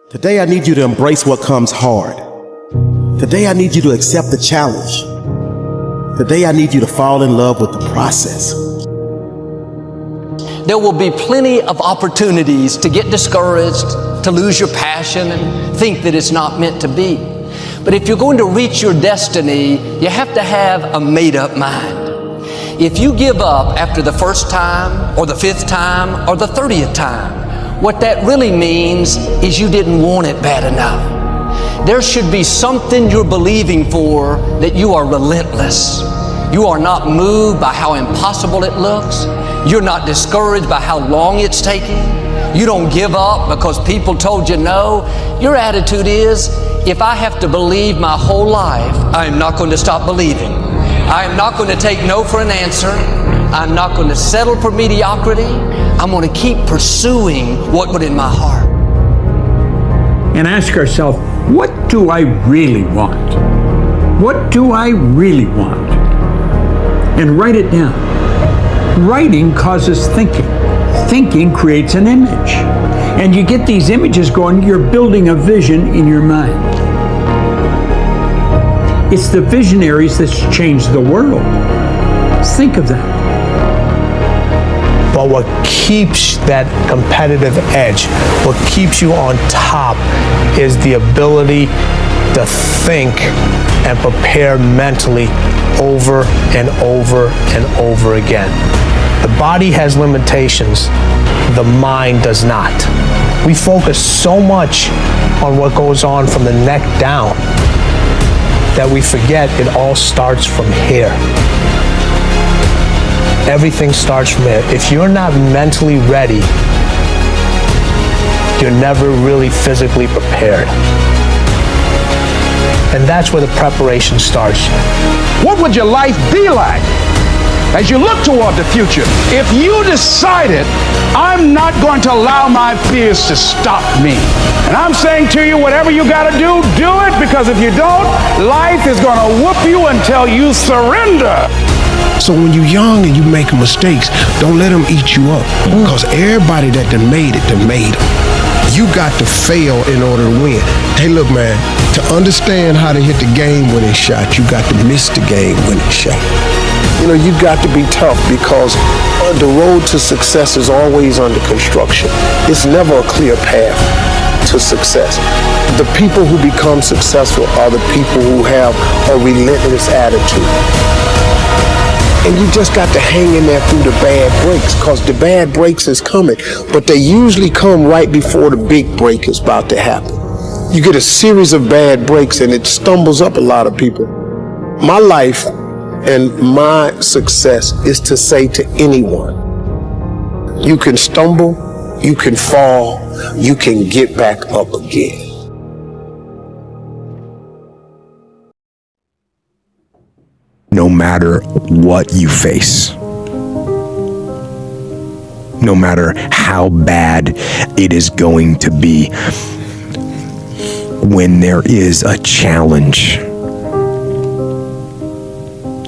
Today I need you to embrace what comes hard. Today I need you to accept the challenge. Today I need you to fall in love with the process. There will be plenty of opportunities to get discouraged, to lose your passion and think that it's not meant to be. But if you're going to reach your destiny, you have to have a made-up mind. If you give up after the first time, or the 5th time, or the 30th time, what that really means is you didn't want it bad enough. There should be something you're believing for that you are relentless. You are not moved by how impossible it looks. You're not discouraged by how long it's taking. You don't give up because people told you no. Your attitude is, if I have to believe my whole life, I am not going to stop believing. I am not going to take no for an answer. I'm not going to settle for mediocrity. I'm going to keep pursuing what's in my heart. And ask ourselves, what do I really want? What do I really want? And write it down. Writing causes thinking. Thinking creates an image. And you get these images going, you're building a vision in your mind. It's the visionaries that's changed the world. Think of that. But what keeps that competitive edge, what keeps you on top, is the ability to think and prepare mentally over and over and over again. The body has limitations, the mind does not. We focus so much on what goes on from the neck down that we forget it all starts from here. Everything starts from here. If you're not mentally ready, you're never really physically prepared. And that's where the preparation starts. What would your life be like as you look toward the future if you decided, I'm not going to allow my fears to stop me? And I'm saying to you, whatever you got to do, do it, because if you don't, life is going to whoop you until you surrender. So when you're young and you make mistakes, don't let them eat you up. Because everybody that done made it. You got to fail in order to win. Hey, look, man, to understand how to hit the game winning shot, you got to miss the game winning shot. You know, you got to be tough, because the road to success is always under construction. It's never a clear path to success. The people who become successful are the people who have a relentless attitude. And you just got to hang in there through the bad breaks, because the bad breaks is coming, but they usually come right before the big break is about to happen. You get a series of bad breaks and it stumbles up a lot of people. My life and my success is to say to anyone, you can stumble, you can fall, you can get back up again. No matter what you face, no matter how bad it is going to be, when there is a challenge,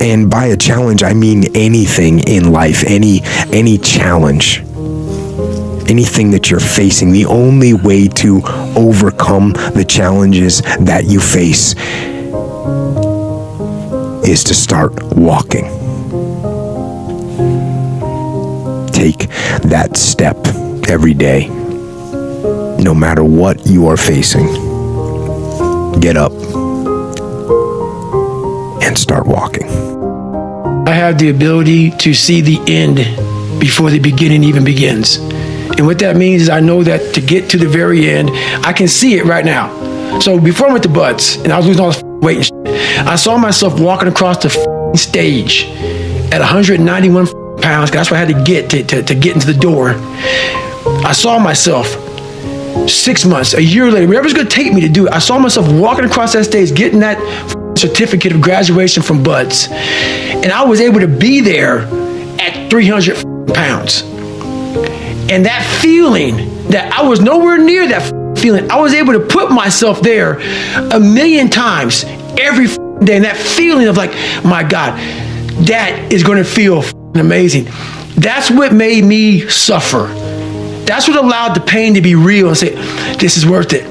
and by a challenge I mean anything in life, any challenge, anything that you're facing, the only way to overcome the challenges that you face is to start walking. Take that step every day, no matter what you are facing. Get up and start walking. I have the ability to see the end before the beginning even begins. And what that means is I know that to get to the very end, I can see it right now. So before I went to Buds and I was losing all the weight and shit, I saw myself walking across the stage at 191 pounds. That's what I had to get to get into the door. I saw myself 6 months, a year later, whatever's going to take me to do it. I saw myself walking across that stage, getting that certificate of graduation from Buds. And I was able to be there at 300 pounds. And that feeling that I was nowhere near that feeling, I was able to put myself there 1,000,000 times every day. And that feeling of like, my God, that is going to feel amazing. That's what made me suffer. That's what allowed the pain to be real and say, this is worth it.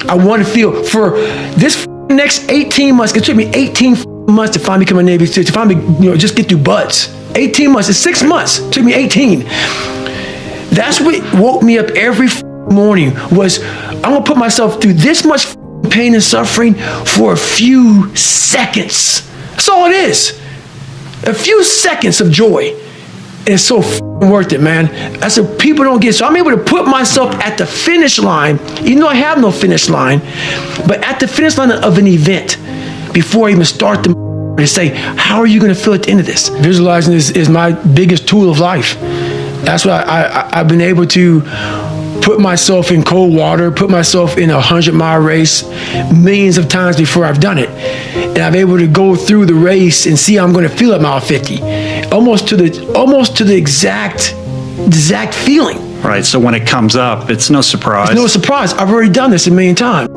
I want to feel for this next 18 months. It took me 18 months to finally become a Navy SEAL, to finally, just get through buds. 18 months. It's 6 months. It took me 18. That's what woke me up every morning, was I'm going to put myself through this much pain and suffering for a few seconds. That's all it is. A few seconds of joy. And it's so worth it, man. That's what people don't get. So I'm able to put myself at the finish line, even though I have no finish line, but at the finish line of an event before I even start the to say, how are you going to feel at the end of this? Visualizing is my biggest tool of life. That's why I've been able to put myself in cold water, put myself in a 100-mile race millions of times before I've done it. And I'm able to go through the race and see how I'm going to feel at mile 50. Almost to the exact feeling. Right, so when it comes up, it's no surprise. It's no surprise. I've already done this a million times.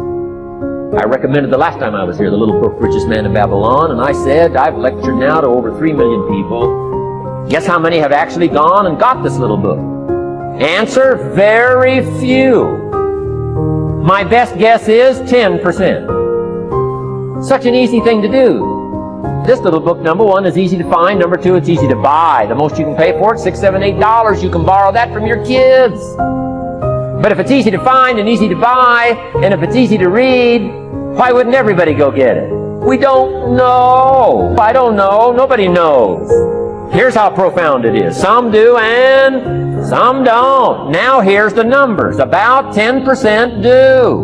I recommended the last time I was here, the little book, Richest Man in Babylon, and I said, I've lectured now to over 3 million people. Guess how many have actually gone and got this little book? Answer, very few. My best guess is 10%. Such an easy thing to do. This little book, number one, is easy to find. Number two, it's easy to buy. The most you can pay for it, $6, $7, $8. You can borrow that from your kids. But if it's easy to find and easy to buy, and if it's easy to read, why wouldn't everybody go get it? We don't know. I don't know. Nobody knows. Here's how profound it is. Some do and some don't. Now here's the numbers. About 10% do.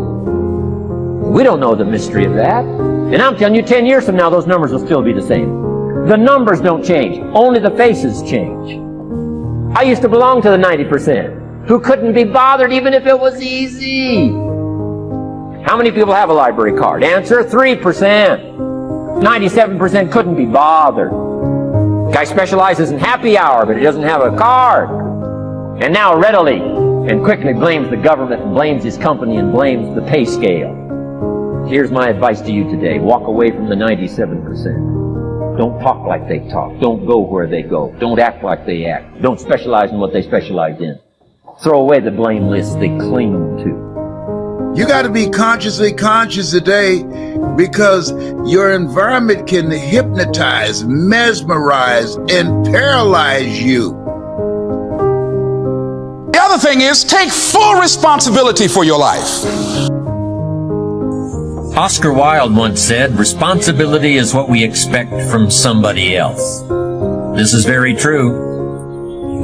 We don't know the mystery of that. And I'm telling you, 10 years from now, those numbers will still be the same. The numbers don't change. Only the faces change. I used to belong to the 90%. Who couldn't be bothered even if it was easy. How many people have a library card? Answer, 3%. 97% couldn't be bothered. Guy specializes in happy hour, but he doesn't have a card. And now readily and quickly blames the government and blames his company and blames the pay scale. Here's my advice to you today. Walk away from the 97%. Don't talk like they talk. Don't go where they go. Don't act like they act. Don't specialize in what they specialize in. Throw away the blame lists they cling to. You got to be consciously conscious today, because your environment can hypnotize, mesmerize, and paralyze you. The other thing is, take full responsibility for your life. Oscar Wilde once said, responsibility is what we expect from somebody else. This is very true.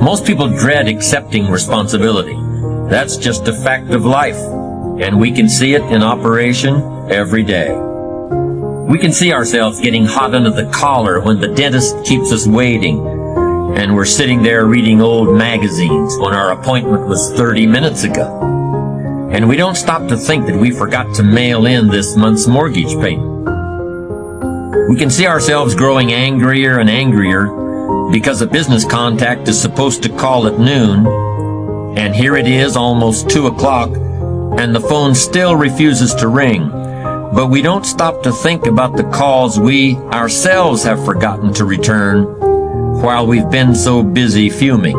Most people dread accepting responsibility. That's just a fact of life, and we can see it in operation every day. We can see ourselves getting hot under the collar when the dentist keeps us waiting, and we're sitting there reading old magazines when our appointment was 30 minutes ago. And we don't stop to think that we forgot to mail in this month's mortgage payment. We can see ourselves growing angrier and angrier because a business contact is supposed to call at noon, and here it is almost 2 o'clock, and the phone still refuses to ring. But we don't stop to think about the calls we ourselves have forgotten to return while we've been so busy fuming.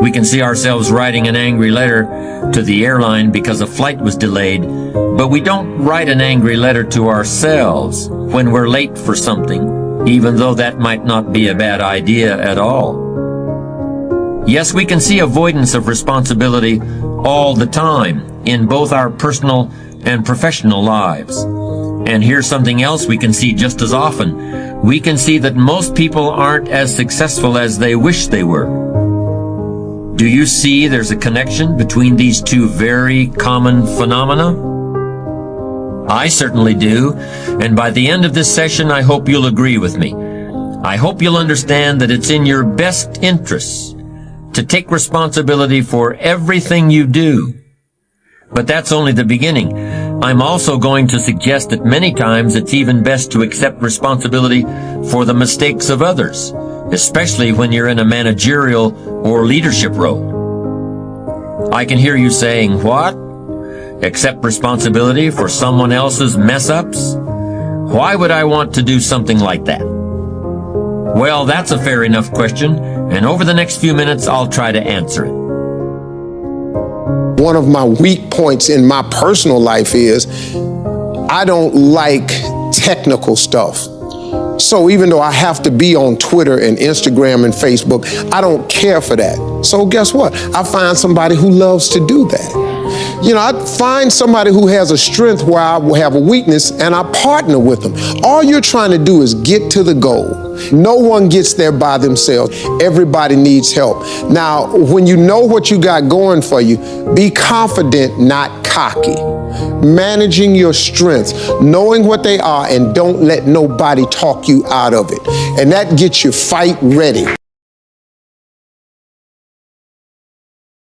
We can see ourselves writing an angry letter to the airline because a flight was delayed, but we don't write an angry letter to ourselves when we're late for something, even though that might not be a bad idea at all. Yes, we can see avoidance of responsibility all the time in both our personal and professional lives. And here's something else we can see just as often. We can see that most people aren't as successful as they wish they were. Do you see there's a connection between these two very common phenomena? I certainly do, and by the end of this session, I hope you'll agree with me. I hope you'll understand that it's in your best interests to take responsibility for everything you do. But that's only the beginning. I'm also going to suggest that many times it's even best to accept responsibility for the mistakes of others, especially when you're in a managerial or leadership role. I can hear you saying, what? Accept responsibility for someone else's mess-ups? Why would I want to do something like that? Well, that's a fair enough question, and over the next few minutes, I'll try to answer it. one of my weak points in my personal life is I don't like technical stuff. So even though I have to be on Twitter and Instagram and Facebook, I don't care for that. So guess what? I find somebody who loves to do that. You know, I find somebody who has a strength where I will have a weakness, and I partner with them. All you're trying to do is get to the goal. No one gets there by themselves. Everybody needs help. Now, when you know what you got going for you, be confident, not cocky. Managing your strengths, knowing what they are, and don't let nobody talk you out of it. And that gets you fight ready.